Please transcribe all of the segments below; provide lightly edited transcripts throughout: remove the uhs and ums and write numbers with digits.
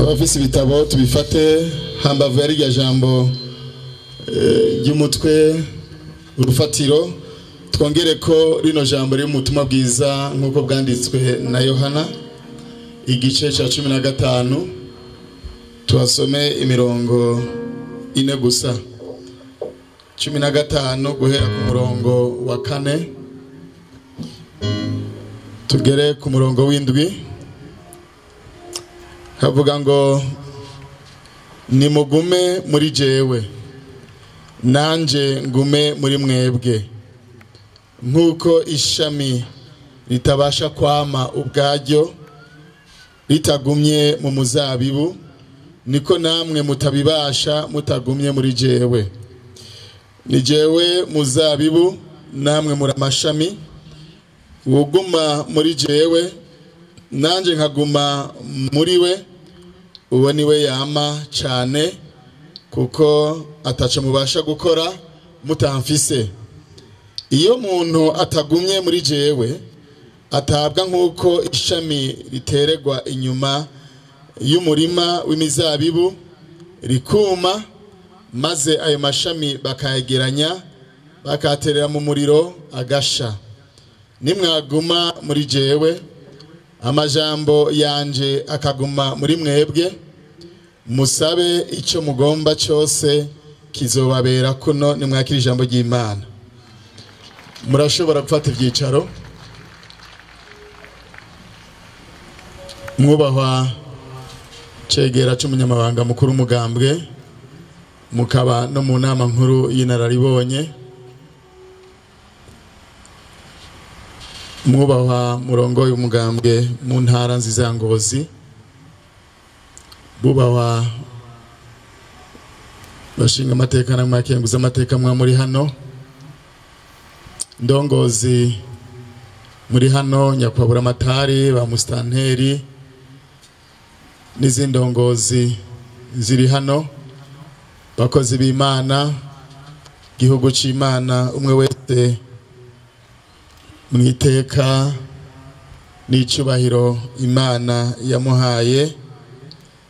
abafise ibitabo tubifate hambavu yari rya jambo ry'umutwe urufatiro twongere ko rino jambo riri mu butumwa bwiza nkuko bwanditswe na Yohana igice ca 15 tuhasome imirongo ine gusa 15 guhera ku murongo wa 4 tugere ku murongo w'indwi. Havuga ngo ni mugume muri jewe nanje ngume muri mwebwe nkuko ishami ritabasha kwama ubwaryo ritagumye mu muzabibu niko namwe mutabibasha mutagumye muri jewe. Ni jewe muzabibu namwe muri amashami, uguma muri jewe nanje nkaguma muri we uwo niwe yama cyane kuko ataca mubasha gukora mutamfise. Iyo muntu atagumye muri jewe atabwa nkuko ishami riteregwa inyuma y'umurima w'imizabibu rikuma, maze ayo mashami bakayegeranya bakaterera mu muriro agasha. Nimwaguma muri jewe amajambo yanje akaguma muri mwebwe, musabe icyo mugomba cyose kizobabera kuno nimwakira ijambo ry'Imana. Murashobora gufata ibyicaro. Mwubahwa cegera cy'umunyamabanga mukuru umugambwe mukaba no mu nama nkuru y'inararibonye, mwubahwa murongo y'umugambwe mu ntara nziza Ngozi, bubahwa bashinga amateka na mwakenguza amateka mwa muri hano, ndongozi muri hano, nyakwabura matari ba mustanteri n'izindi ndongozi ziri hano, bakozi b'Imana, gihugu c'Imana, umwe wese mwiteka n'icubahiro Imana yamuhaye.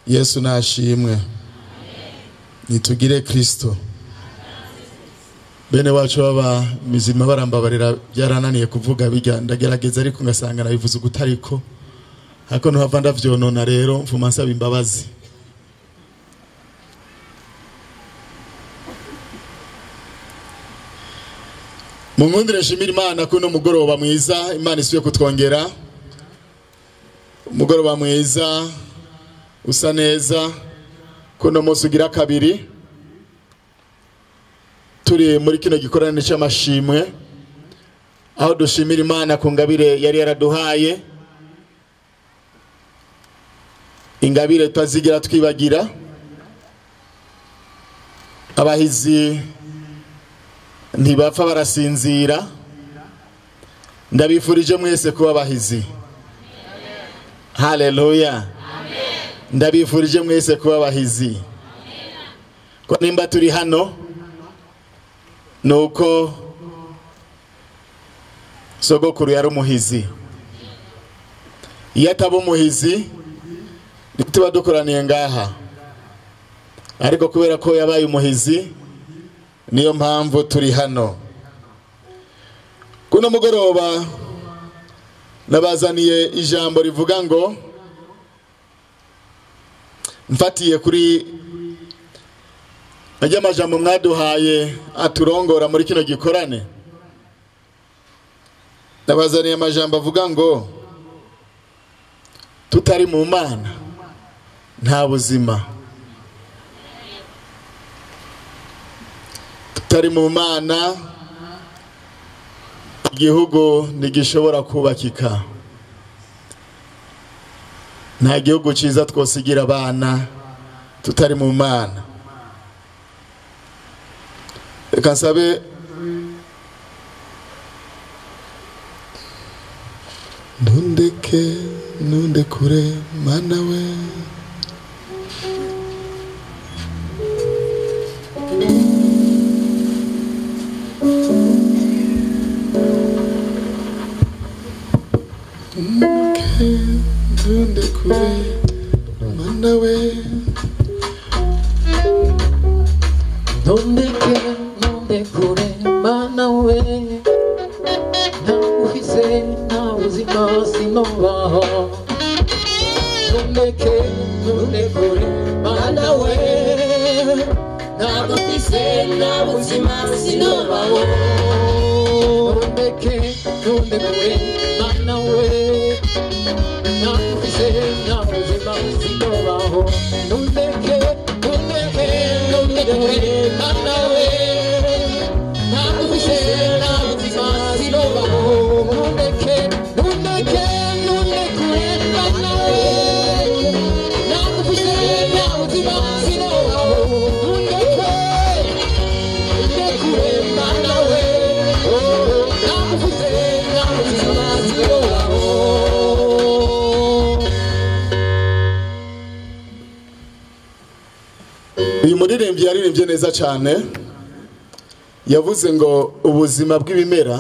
Yesu nashimwe. Nitugire Kristo. Bene wacu baba mizima barambabarira byarananiye kuvuga bijya ndagerageza ariko ngasanga nabivuze gutariko hako no havanda vyonona, rero mfuma nsaba imbabazi. Mungundire shimira Imana kuno mugoroba mwiza Imana isuye kutwongera mugoroba mwiza usa neza kuno munsi ugira kabiri turi muri kino gikorane cy'amashimwe aho dushimira Imana ku ngabire yari yaraduhaye, ingabire twazigira twibagira. Abahizi ntibapfa barasinzira, ndabifurije mwese kuba abahizi. Haleluya. Ndabifurije mwese kuba abahizi. Ko nimba turi hano nuko sogokuru yari umuhizi. Iyo ataba umuhizi ntituba dukoraniye ngaha, ariko kubera ko yabaye umuhizi niyo mpamvu turi hano. Kuno mugoroba nabazaniye ijambo rivuga ngo mfatiye kuri ajya amajambo mwaduhaye aturongora muri kino gikorane. Nabazaniye amajambo avuga ngo tutari mu Mana nta buzima, tutari mu Mana igihugu ntigishobora kubakika. Nta gihugu ciza twosigira abana tutari mu Mana. Reka nsabe nundekure Mana we, nundekure Mana nawe Nundeke nundekure mana we Naufise na uzima sinobaho Nundeke nundekure mana we Naufise na uzima sinobaho Nundeke nundekure mana we Naufise na uzima sinobaho Nundeke nundekure mana we Naufise na uzima sinobaho Nundeke nundekure mana we Naufise na uzima sinobaho Nundeke nundekure mana we Naufise na uzima sinobaho. uyu muririmbyi yaririmbye neza cyane yavuze ngo ubuzima bw'ibimera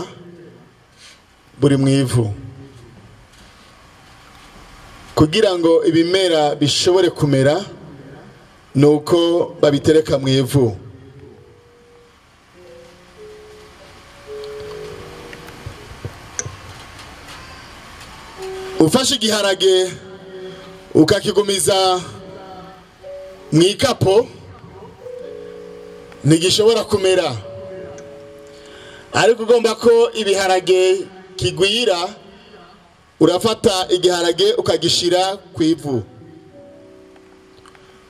buri mu ivu kugira ngo ibimera bishobore kumera nuko babitereka mu ivu ufashe igiharage ukakigumiza mu ikapo ntigishobora kumera ariko ugomba ko ibiharage kigwira urafata igiharage ukagishira ku ivu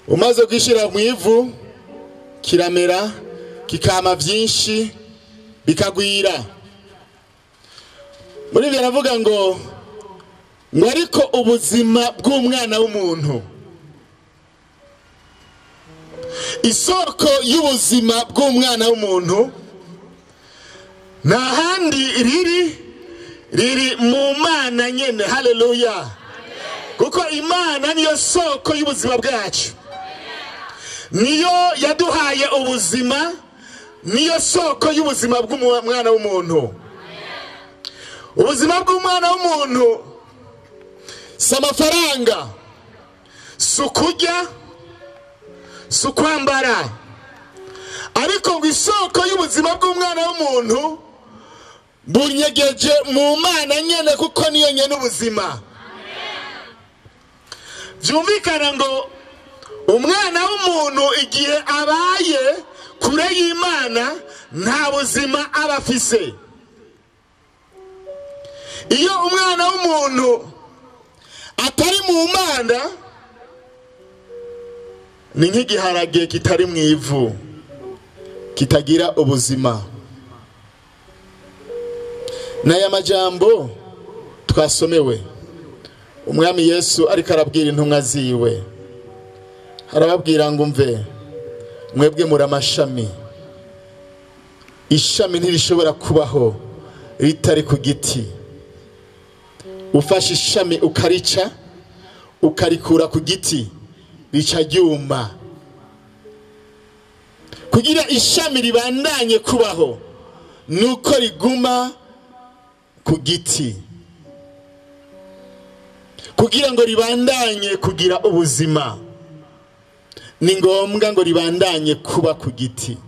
umaze kugishira mu ivu kiramera kikama byinshi bikagwira muri byo navuga ngo ariko ubuzima bw'umwana w'umuntu isoko y'ubuzima bw'umwana w'umuntu nta handi riri mu mana nyene. Haleluya. Kuko imana niyo soko y'ubuzima bwacu, niyo yaduhaye ubuzima, niyo soko y'ubuzima bw'umwana w'umuntu. Ubuzima bw'umwana w'umuntu si amafaranga, si ukurya, si ukwambara, ariko ngo isoko y'ubuzima bw'umwana w'umuntu bunyegeje mu mana nyene, kuko niyo nyene ubuzima. Byumvikana ngo umwana w'umuntu igihe abaye kure y'Imana nta buzima aba afise. Iyo umwana w'umuntu atari mu Mana ni nk'igiharage kitari mu ivu, kitagira ubuzima. N'aya majambo twasomewe umwami Yesu ariko arabwira intumwa ziwe, arababwira ngo mve mwebwe muri amashami, ishami ntirishobora kubaho ritari ku giti. Ufashe ishami ukarica ukarikura ku giti rica ryuma. Kugira ishami ribandanye kubaho nuko riguma ku giti, kugira ngo ribandanye kugira ubuzima ni ngombwa ngo ribandanye kuba ku giti.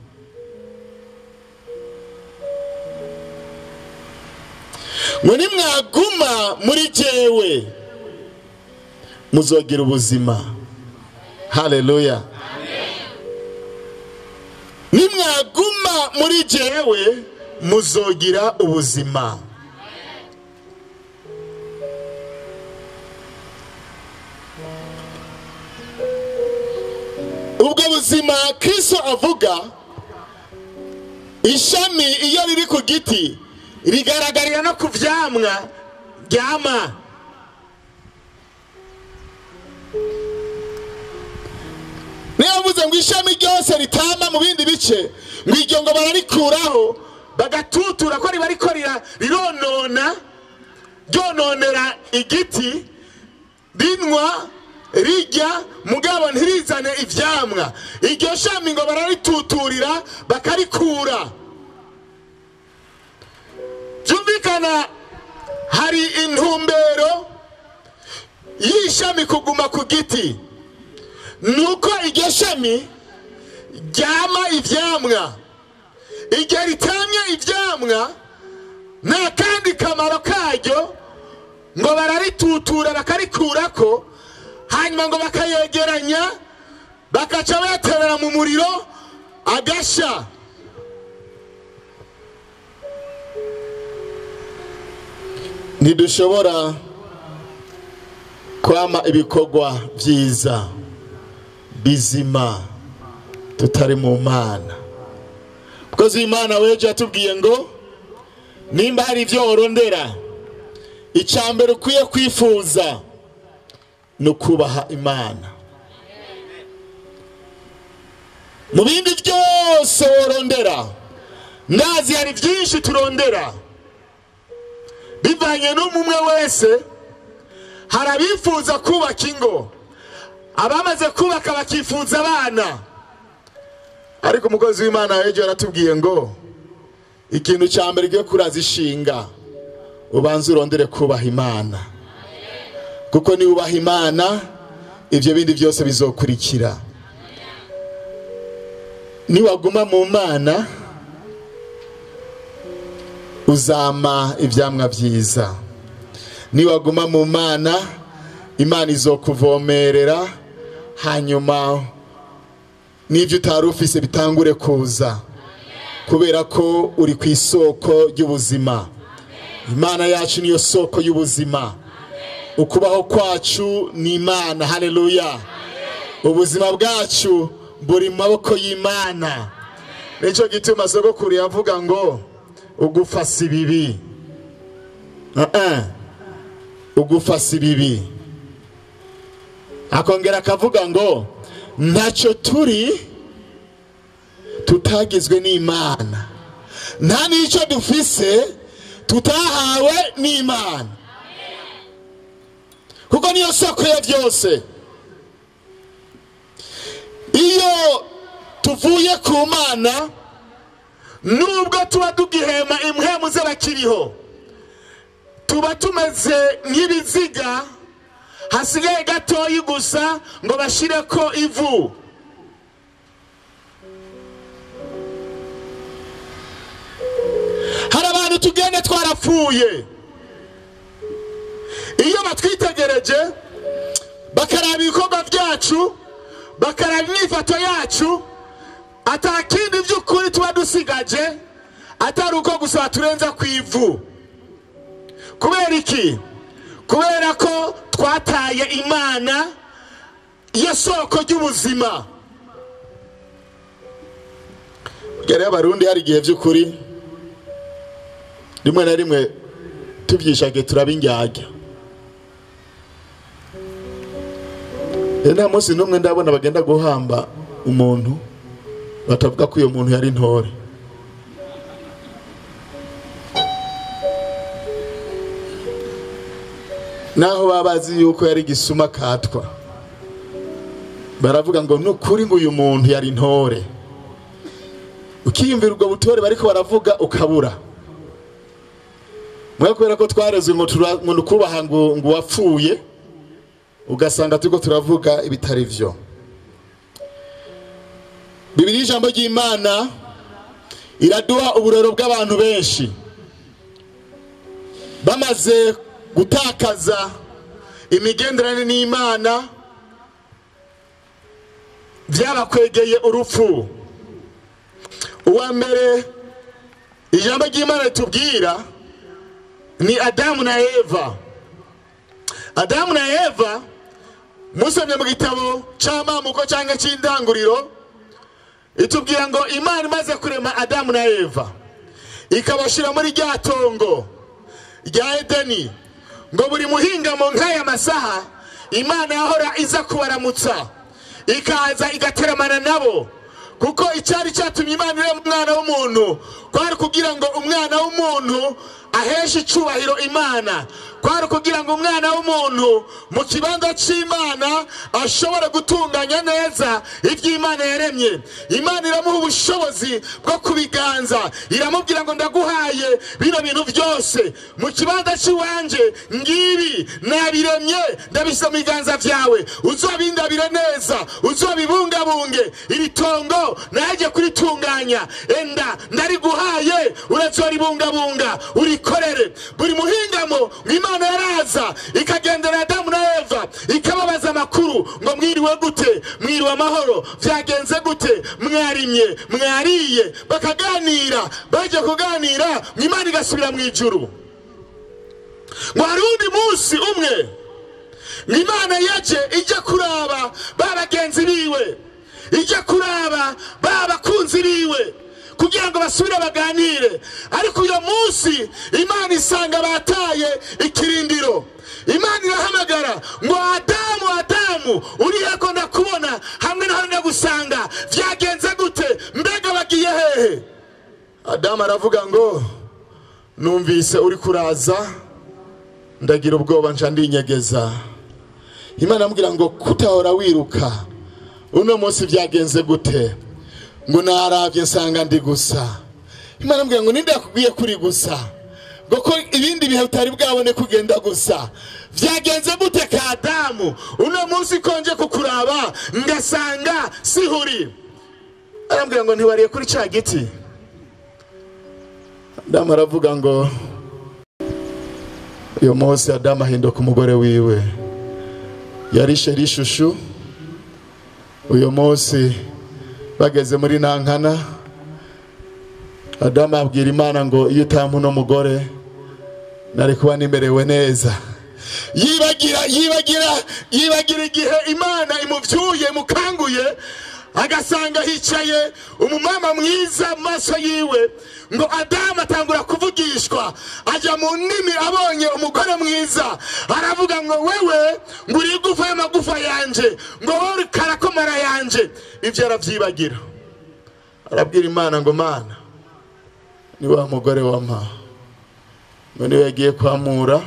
Ngo nimwaguma muri jewe muzogira ubuzima. Haleluya. Nimwaguma muri jewe muzogira ubuzima. Ubwo buzima Kristo avuga, ishami iyo riri ku giti rigaragarira no ku vyamwa ryama. Niyavuze ngo ishami ryose ritama mu bindi bice, ngo iryo ngo bararikuraho bagatutura ko riba riko ryononera igiti, rinwa rijya mugabo ntirizane ivyamwa. Iryo shami ngo bararituturira bakarikura. Byumvikana hari intumbero y'ishami kuguma ku giti. nuko iryo shami ryama ivyamwa. Igihe ritamye ivyamwa nta kandi kamaro karyo, ngo bararitutura bakarikurako, hanyuma ngo bakayegeranya bakaca baterera mu muriro agasha. Ntidushobora kwama ibikorwa byiza bizima tutari mu Mana. Mukozi w'Imana weje yatubwiye ngo nimba hari ibyo urondera, icyambere ukwiye kwifuza no kubaha Imana. Mu bindi byose urondera, ndazi hari byinshi turondera bivanye n'umwe wese. Hari abifuza kubaka ingo, abamaze kubaka bakifuza abana, ariko umukozi w'Imana weje yaratubwiye ngo ikintu cyambere giye kuraza ishinga, ubanze urondere kubaha Imana, kuko ni ubaha Imana ibyo bindi byose bizokurikira. Ni waguma mu Mana uzama ivyamwa byiza. Ni waguma mu Mana, Imana izokuvomerera, hanyuma n'ivyo utari ufise bitangure kuza, kubera ko uri ku isoko y'ubuzima. Imana yacu niyo soko y'ubuzima. Ukubaho kwacu ni Imana. Haleluya. Ubuzima bwacu buri mu maboko y'Imana. Nico gituma sogokuru yavuga ngo ugufasa ibibi, ugufasa ibibi. Akongera akavuga ngo ntacyo turi tutagizwe n'Imana, nta n'icyo dufise tutahawe n'Imana, kuko niyo soko ya byose. Iyo tuvuye ku Mana, nubwo tuba tugihema impwemu z'abakiriho, tuba tumeze nk'ibiziga hasigaye gatoyi gusa ngo bashireko ivu. Hari abantu tugende twarapfuye, iyo batwitegereje bakaraba ibikorwa byacu, bakaraba imyifato yacu, atakindi by'ukuri tuba dusigaje atari uko gusa turenza ku ivu. Kubera iki? Kubera ko twataye Imana, iyo soko y'ubuzima. Gere abarundi hari gihe by'ukuri rimwe na rimwe tubyishage turabingyajya. Nta munsi n'umwe ndabona bagenda guhamba umuntu batavuga ko uyo muntu yari ntore. Naho babazi yuko yari gisuma katwa, baravuga ngo nukuri ngo uyu muntu yari ntore. Ukiyumvira ubwo butore bariko baravuga ukabura. Mwe kubera ko twarezwe ngo nukubaha ngo wapfuye, ugasanga turiko turavuga ibitari vyo. Bibiliya ijambo ry'Imana iraduha uburero bw'abantu benshi bamaze gutakaza imigenderanire n'Imana, byabakwegeye urupfu. Uwa mbere ijambo ry'Imana ritubwira ni Adamu na Eva. Adamu na Eva, musomye mu gitabo cy'Amamuko cyangwa cy'Indanguriro, itubwira ngo Imana imaze kurema Adamu na Eva ikabashira muri rya tongo rya Edeni, ngo buri muhingamo nk'aya masaha Imana yahora iza kubaramutsa, ikaza igateramana nabo, kuko icyari cyatumye Imana irema umwana w'umuntu kwari kugira ngo umwana w'umuntu ahesha icubahiro Imana, kwari kugira ngo umwana w'umuntu mu kibanza c'Imana ashobore gutunganya neza ivy'Imana yaremye. Imana iramuha ubushobozi bwo kubiganza, iramubwira ngo ndaguhaye bino bintu byose mu kibanza c'iwanje, ngibi nabiremye ndabisa mu biganza vyawe, uzobindabire neza, uzobibungabunge, iri tongo naje kuritunganya, enda ndariguhaye urazoribungabunga urikorere. Buri muhingamo Imana yaraza ikagendera Adamu na Eva ikababaza amakuru ngo mwiriwe gute, mwiriwe amahoro, vyagenze gute, mwarimye, mwariye, bakaganira. Baje kuganira Imana igasubira mu ijuru. Ngo hari undi munsi umwe Imana yaje ijya kuraba babagenzi biwe, ijya kuraba babakunzi biwe kugira ngo basubire baganire. Ariko uyo munsi Imana isanga bataye ikirindiro. Imana irahamagara ngo Adamu, Adamu, uri heko ndakubona, hamwe naho ndagusanga, vyagenze gute, mbega bagiye hehe? Adamu aravuga ngo numvise uri kuraza, ndagira ubwoba nca ndinyegeza. Imana amubwira ngo kutahora wiruka, uno munsi vyagenze gute? Ngo naravye nsanga ndi gusa. Imana amubwira ngo ninde yakubwiye kuri gusa? Ngo ko ibindi bihe utari bwabone kugenda gusa. Vyagenze gute ka Adamu? Uno munsi konje kukuraba ngasanga sihuri. Arambwira ngo ntiwariye kuri ca giti. Adamu aravuga ngo uyo munsi Adamu ahinduka umugore wiwe, yarishe rishushu. Uyo munsi bageze muri nankana, Adamu abwira Imana ngo iyo utampa uno mugore nari kuba nimerewe neza. Yibagira igihe Imana imuvyuye mukanguye, agasanga hicaye umumama mwiza maso yiwe. Ngo Adamu atangura kuvugishwa, aja mu ndimi abonye umugore mwiza, aravuga ngo wewe nguri igufa y'amagufa yanje, ngo wowe karakomara yanje. Ivyo aravyibagira, arabwira Imana ngo Mana ni wa mugore wampa, ngo niwe yagiye kwamura,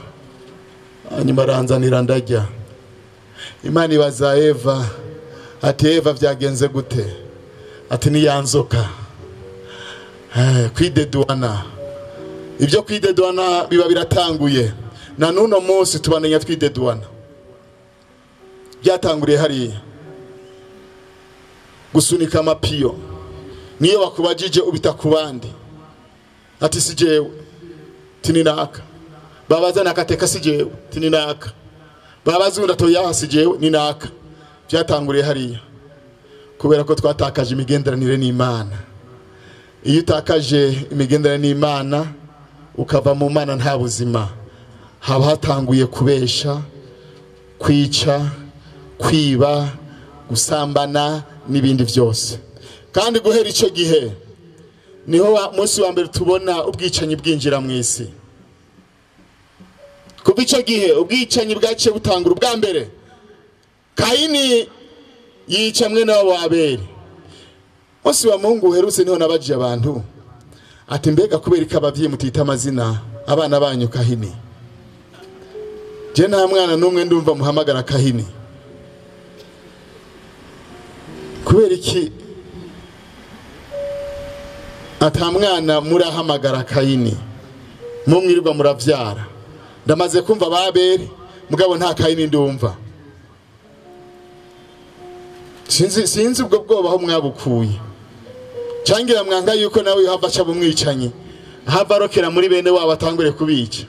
hanyuma aranzanira ndarya. Imana ibaza Eva ati Eva vyagenze gute? Ati ni yanzoka. Kwidedwana. Ibyo kwidedwana biba biratanguye. Na nuno munsi tubanenya twidedwana. Byatanguriye hariya gusunika amapiyo. Niyo bakubajije ubita kubandi, ati si jewe, tininaka. Babaza nakateka si jewe, tininaka. Babaza undatoya si jewe, ninaka. Byatanguriye hariya kubera ko twatakaje imigenderanire n'Imana. Iyo utakaje imigenderanire n'Imana ukava mu Mana nta buzima, haba hatanguye kubesha, kwica, kwiba, gusambana n'ibindi byose. Kandi guhera ico gihe niho munsi wa mbere tubona ubwicanyi bwinjira mu isi. Kuva ico gihe ubwicanyi bwaciye butangura. Ubwa mbere Kaini yica mwene wabo Abeli. Munsi wa Mungu uherutse niho nabajije abantu ati mbega kubera iki abavyeyi mutita amazina abana banyu Kahini? Je nta mwana numwe ndumva muhamagara Kahini. Kubera iki ata mwana murahamagara Kahini? Mumwirirwa muravyara. Ndamaze kumva Babeli mugabo nta Kahini ndumva. Sinzi ubwo bwoba aho mwabukuye. Cangira mwanga yuko nawe hava aca bumwicanyi, hava arokera muri bene wabo atangure kubica.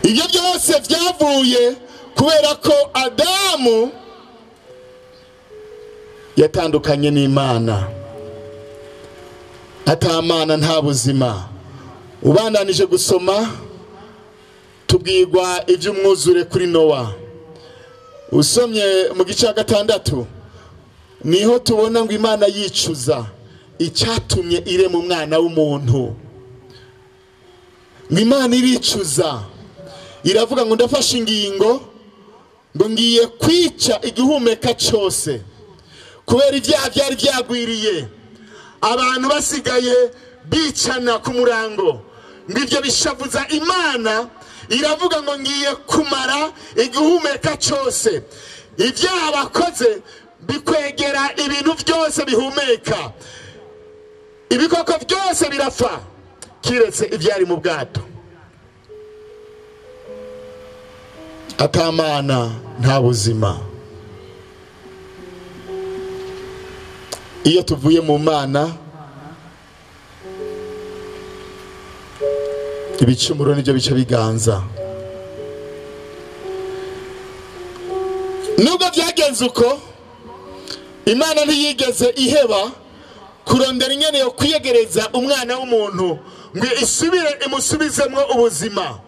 Ibyo byose vyavuye kubera ko Adamu yatandukanye n'Imana. Atamana nta buzima. Ubandanije gusoma tubwirwa ivy'umwuzure kuri Nowa. Usomye mu gice 6 niho tubona ngo Imana yicuza icyatumye ire mu mwana w'umuntu. Ngo Imana iricuza, iravuga ngo ndafashe ingingo ngo ngiye kwica igihumeka cyose kubera ibyaha byari byagwiriye, abantu basigaye bicana ku murango. Ngivyo bishavuza Imana, iravuga ngo ngiye kumara igihumeka cyose. Ibyaha bakoze bikwegera ibintu byose bihumeka. Ibikoko byose birapfa kiretse ibyari mu bwato. Atamana nta buzima. Iyo tuvuye mu Mana, ibicumuro nibyo bice biganza. Nubwo byagenze uko, Imana ntiyigeze iheba kurondera ingene yo kwiyegereza umwana w'umuntu ngo isubire imusubizemwo ubuzima.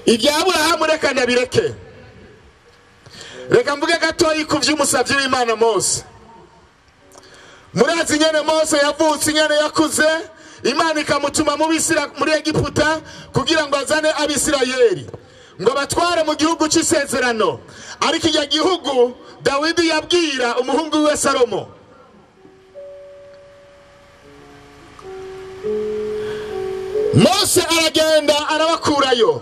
Ibya Aburahamu reka ndabireke. Reka mvuge gatoyi ku vy'umusavyi w'Imana Mose. Murazi nyene Mose yavutse nyene yakuze, Imana ikamutuma muri Egiputa kugira ngo azane Abisirayeli ngo batware mu gihugu cy'isezerano. Ariko iki gihugu Dawidi yabwira umuhungu we Salomo. Mose aragenda arabakurayo,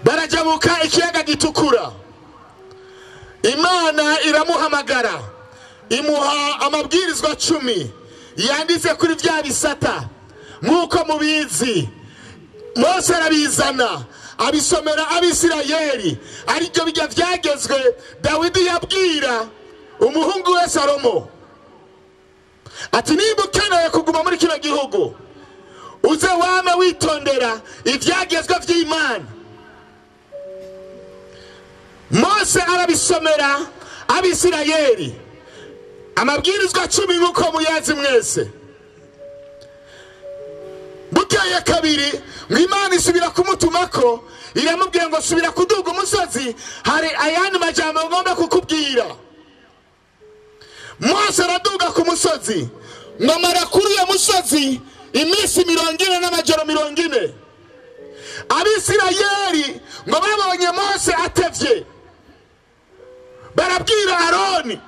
barajabuka ikiyaga gitukura. Imana iramuhamagara, imuha amabwirizwa 10 yanditse kuri bya bisata nkuko mubizi. Mose arabizana abisomera Abisirayeli, aribyo bijya byagezwe Dawidi yabwira umuhungu we Salomo ati niba ukeneye kuguma muri kino gihugu uze wame witondera ibyagezwe by'Imana. Mose arabisomera Abisirayeli amabwirizwa 10 nkuko muyazi mwese. Bukeye kabiri ngo Imana isubira kumutumako, iramubwira ngo subira kuduga umusozi, hari ayandi majambo ngomba kukubwira. Mose araduga ku musozi, ngo mara kuri uyo musozi iminsi 40 n'amajoro 40. Abisirayeli ngo babonye Mose atevye, barabwira Aroni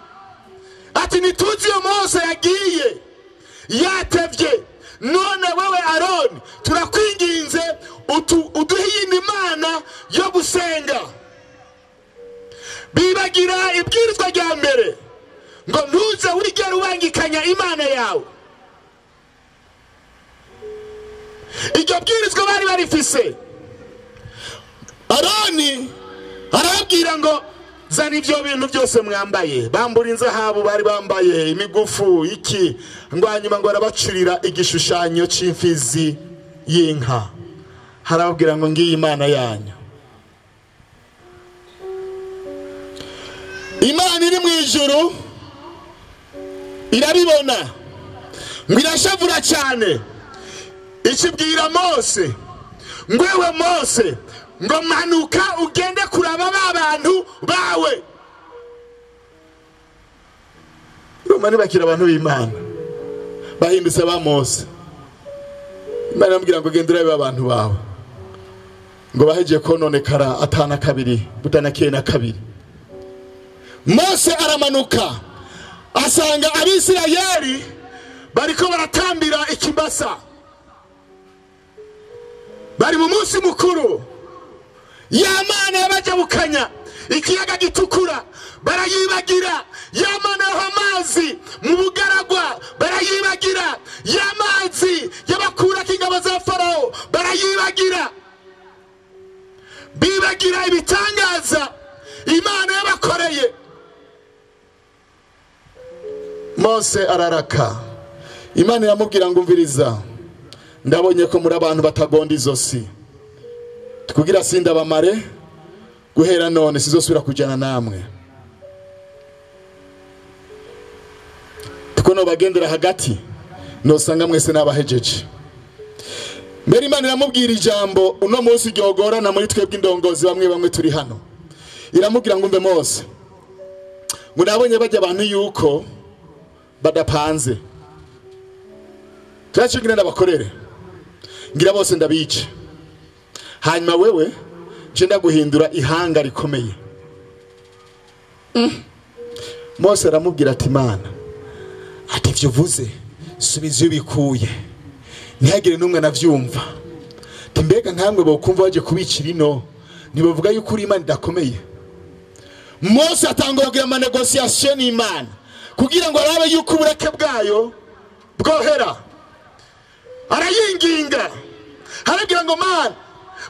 ati nituzi yo Mose yagiye yatevye, none wewe Aroni turakwinginze uduhiyinde Imana yo gusenga. Bibagira ibwirizwa rya mbere ngo ntuze wigere ubangikanya Imana yawe. Iryo bwirizwa bari barifise. Aroni arabwira ngo zana ibyo bintu byose mwambaye. Bambura inzahabu bari bambaye, imigufu iki, ngo hanyuma ngo arabacurira igishushanyo cy'imfizi y'inka. Harabwira ngo ngiyi Imana yanyu. Imana iri mu ijuru irabibona, ngo irashavura cyane, ikibwira Mose ngwewe Mose ngo manuka ugende kuraba abantu bawe. Romani bakira abantu b'Imana bahindutse ba Mose. Imana yamubwira ngo genda urabe abantu bawe, ngo baheje kononekara atana kabiri butanakeye na kabiri. Mose aramanuka asanga Abisirayeli bariko baratambira ikimasa, bari mu munsi mukuru. Yamana yabajabukanya ikiyaga gitukura barayibagira, Yamana y'amazi mu bugaragwa barayibagira, y'amazi y'abakura k'ingabo za Farao barayibagira. Bibagira ibitangaza Imana yabakoreye. Mose araraka. Imana yamubwira ngo umviriza, ndabonye ko muri abantu batagonda izosi, tukugira sinda bamare, guhera none sizosubira kujana namwe. Tukono bagendera hagati nosanga mwese nabahejeje. Mbere Imana iramubwira ijambo uno munsi ryogorana muri twebwe indongozi bamwe turi hano. Iramubwira ngo umve Mose, ngo nabonye bajya abantu yuko badapanze, turacigire ndabakorere, ngira bose ndabice, hanyuma wewe jenda guhindura ihanga rikomeye. Mose aramubwira ati Mana, ati ivyo uvuze subiza iyo bikuye ntihagire n'umwe navyumva mbega nkamwe bokumva baje kubicira ino nibavuga yuko uri Imana idakomeye. Mose atangura kugira ama negotiation n'Imana kugira ngo arabe yuko ubureke bwayo bwohera. Arayinginga haragira ngo Mana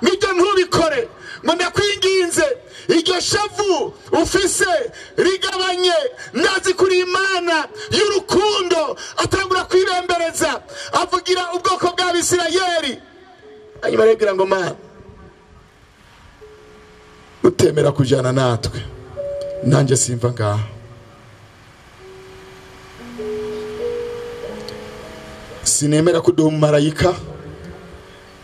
mwibyo ntubikore ngo ndakwinginze iryo shavu ufise rigabanye ndazi kuri Imana y'urukundo. Atangura kwirembereza avugira ubwoko bw'Abisirayeli hanyuma aragira ngo Mana utemera kujana natwe nanje simva ngaho. Sinemera kuduha umumarayika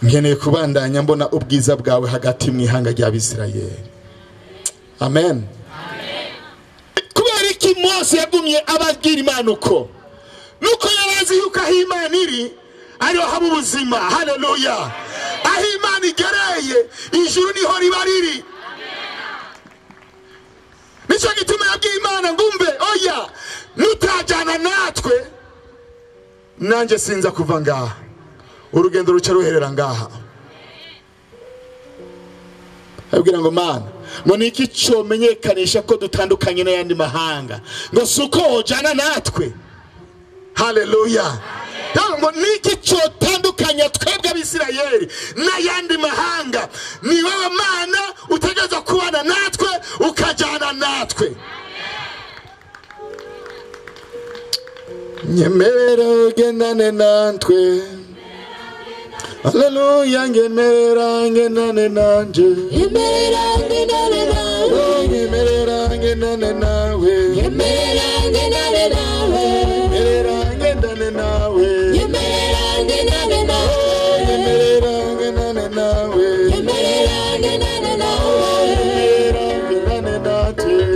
nkeneye kubandanya mbona ubwiza bwawe hagati mw'ihanga ry'Abisirayeli. Amen. Kubera iki Mose yagumye ababwira Imana uko nuko yarazi yuko aho Imana iri ariho haba ubuzima. Haleluya. Aho Imana igereye ijuru niho riba riri. Nico gituma yabwiye Imana ngumve oya nutajana natwe nanje sinza kuva ngaha urugendo ruca ruherera ngaha. Abwira ngo Mana ngo niki cyo menyekanisha ko dutandukanye n'ayandi mahanga ngo suko jana natwe. Haleluya. Ngo niki cyo tandukanya twebwe Abisirayeli n'ayandi mahanga ni wowe Mana utegeza kubana natwe ukajana natwe. Nyemerera ugendane natwe. Haleluya. Nyemerera ngendane nanje. Nyemerera ngendane nawe. Nyemerera ngendane nawe. Nyemerera ngendane nawe. Nyemerera ngendane nawe. Nyemerera ngendane nawe. Nyemerera ngendane nawe.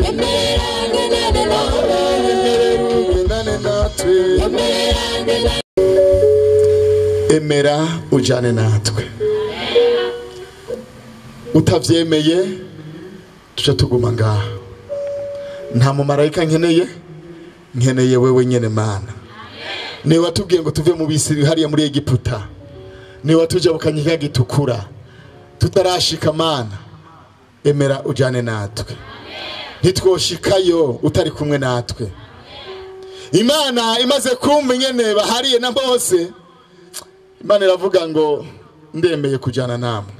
Nyemerera ngendane nawe. Nyemerera ngendane natwe. Nyemerera ngendane nawe. Emera ujane natwe. Utavyemeye tuca tuguma ngaha. Nta mumarayika nkeneye wewe nyene Mana. Ni watubwiye ngo tuve mu Bisiri hariya muri Egiputa. Ni watuje bukanyika gitukura. Tutarashika Mana. Emera ujane natwe. Ntitwoshikayo utari kumwe natwe. Imana imaze kumva nyene bahariye na Mose. Imana iravuga ngo ndemeye kujana namwe.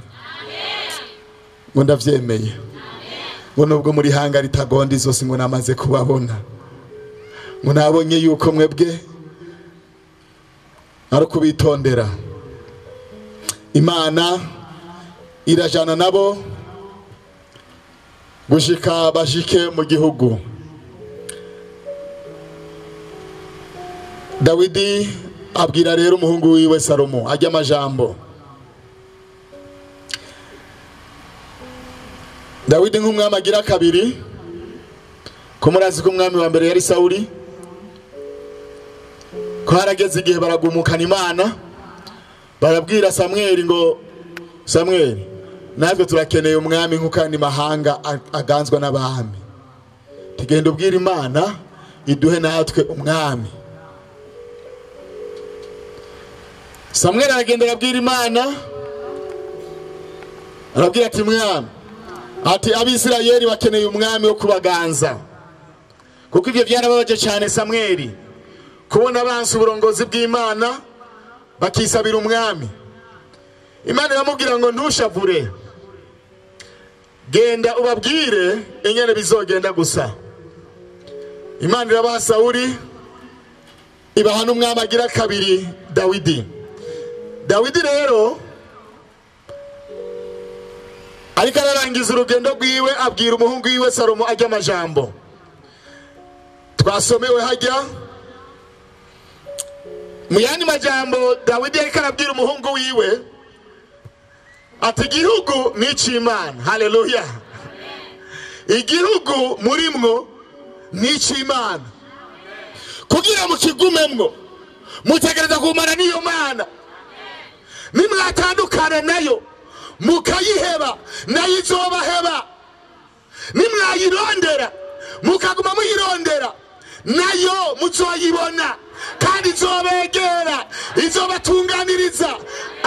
Ngo ndavyemeye. Ngo nubwo muri hanga ritagonda izose ngo namaze kubabona. Ngo nabonye yuko mwebwe ari kubitondera. Imana irajana nabo gushika bashike mu gihugu. Dawidi abwira rero umuhungu wiwe Salomo ajya amajambo. Dawidi nk'umwami agira kabiri ko murazi ko umwami wa mbere yari Sauli ko harageze igihe baragumukana Imana barabwira Samweli ngo Samweli natwe turakeneye umwami nk'ukandi mahanga aganzwa n'abami tugenda ubwira Imana iduhe natwe umwami. Samweli aragenda arabwira Imana arabwira ati mwami ati Abisirayeli bakeneye umwami wo kubaganza kuko ivyo byarababaje cyane Samweli kubona abansi uburongozi bw'Imana bakisabira umwami. Imana iramubwira ngo ntushavure genda ubabwire inyene bizogenda gusa. Imana irabaha Sauli ibaha n'umwami agira kabiri Dawidi. Dawidi rero ariko ararangiza urugendo rwiwe abwira umuhungu wiwe Salomo ajya amajambo twasomewe hajya mu yandi majambo. Dawidi ariko arabwira umuhungu wiwe ati igihugu ni ic'Imana. Haleluya. Igihugu murimwo ni ic'Imana kugira mukigumemwo mutegereza kumara niyo Mana. Nimwatandukana nayo mukayiheba nayo izobaheba. Nimwayirondera mukaguma muyirondera nayo muzoyibona kandi izobegera izobatunganiriza,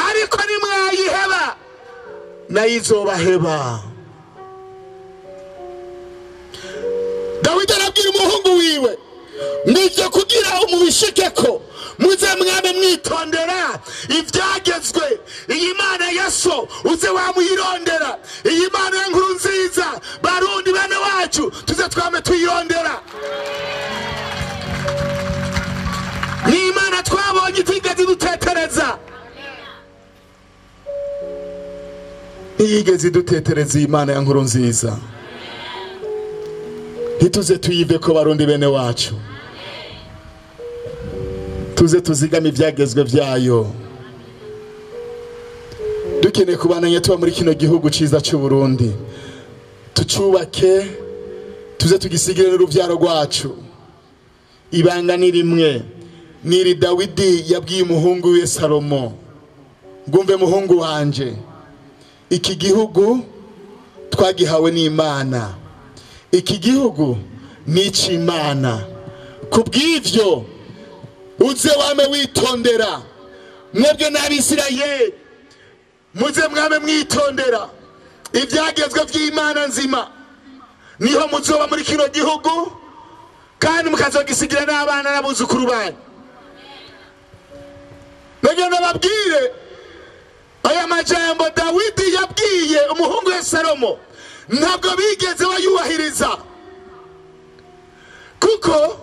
ariko nimwayiheba nayo izobaheba. Dawidi arabwira umuhungu wiwe, nivyo kugira umubishikeko muze mwame mwitondera ivyagezwe. Iyi Mana Yesu uze wamuyirondera, iyi Mana y'inkuru nziza barundi bene wacu tuze twame tuyirondera. Ni Imana twabonye itigeze idutetereza, ntiyigeze idutetereza iyi Mana y'inkuru nziza. Ntituze tuyive ko barundi bene wacu, tuze tuzigame ivyagezwe vyayo. Dukeneye kubananya tuba muri kino gihugu ciza cy'u Burundi, tucubake, tuze tugisigire n'uruvyaro rwacu. Ibanga ni rimwe, niri Dawidi yabwiye umuhungu we Salomo, ngumve muhungu wanje, iki gihugu twagihawe n'Imana, iki gihugu ni ic'Imana. Kubw'ivyo uze wame witondera, mwebwe n'Abisirayeli muze mwame mwitondera ivyagezwe vy'Imana nzima, niho muzoba muri kino gihugu kandi mukazogisigira n'abana n'abuzukuru banyu. Nagenda babwire aya majambo Dawidi yabwiye umuhungu we Salomo ntabwo bigeze bayubahiriza, kuko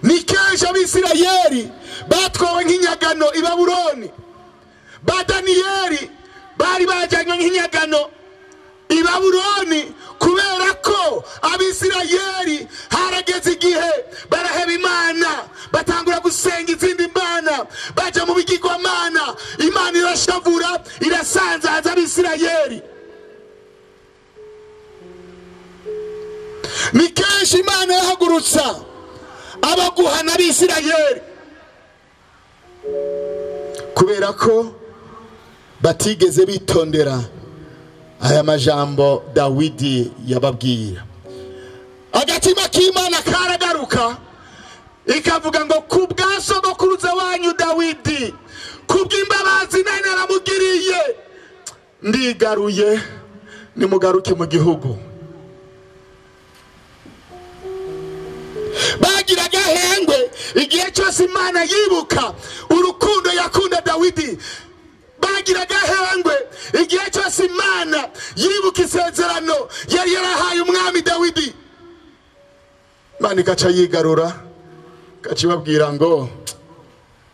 ni kenshi Abisirayeli batwawe nk'inyagano i Babuloni. Ba Daniyeli bari bajanywe nk'inyagano i Babuloni kubera ko Abisirayeli harageze igihe baraheba Imana, batangura gusenga izindi mana, baja mu bigirwamana. Imana irashavura, irasanzaza Abisirayeli. Ni kenshi Imana yahagurutsa abaguhana Abisirayeli kubera ko batigeze bitondera aya majambo Dawidi yababwira. Agatima k'Imana karagaruka ikavuga ngo kubwa sogokuruza wanyu Dawidi, kubw'imbabazi nari naramugiriye, ndigaruye, nimugaruke mu gihugu. Bagiraga hengwe igihe cyose Imana yibuka urukundo yakunda Dawidi. Bagiraga hengwe igihe cyose Imana yibuka isezerano yari yarahaye umwami Dawidi. Imana ikaca yigarura, ikacibabwira ngo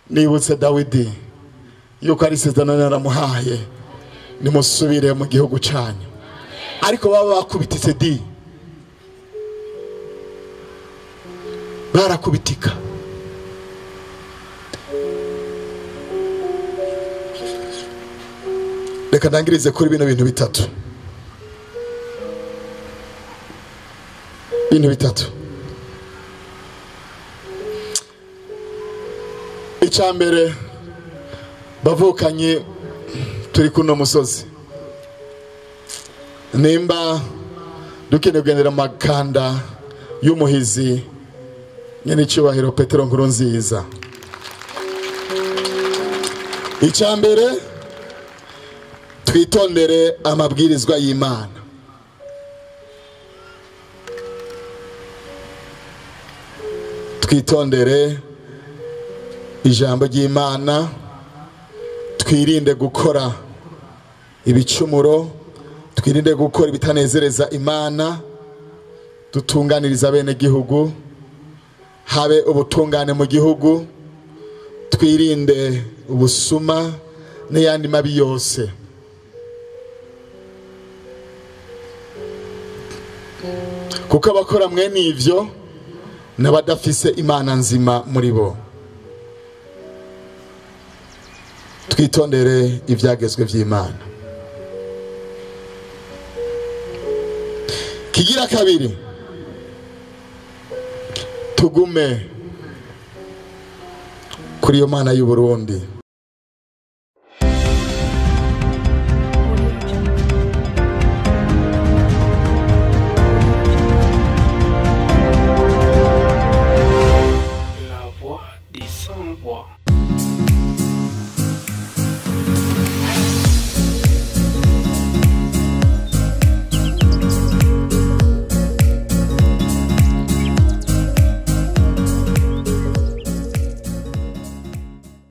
nibutse Dawidi yuko ari isezerano naramuhaye, nimusubire mu gihugu cyanyu. Ariko baba bakubititse di, barakubitika. Reka ndangirize kuri bino bintu bitatu. Bintu bitatu. Icyambere, bavukanye turi kuno musozi, nimba dukeneye kugendera makanda y'umuhizi nyene cyubahiro Petero nkuru nziza. Icyambere, twitondere amabwirizwa y'Imana. Twitondere ijambo ry'Imana, twirinde gukora ibicumuro, twirinde gukora ibitanezereza Imana, dutunganiriza bene gihugu, habe ubutungane mu gihugu, twirinde ubusuma n'ayandi mabi yose. Kuko abakora mwene ivyo n'abadafise Imana nzima muri bo. Twitondere ivyagezwe vy'Imana. Kigira kabiri, tugume kuri yo Mana y'u Burundi.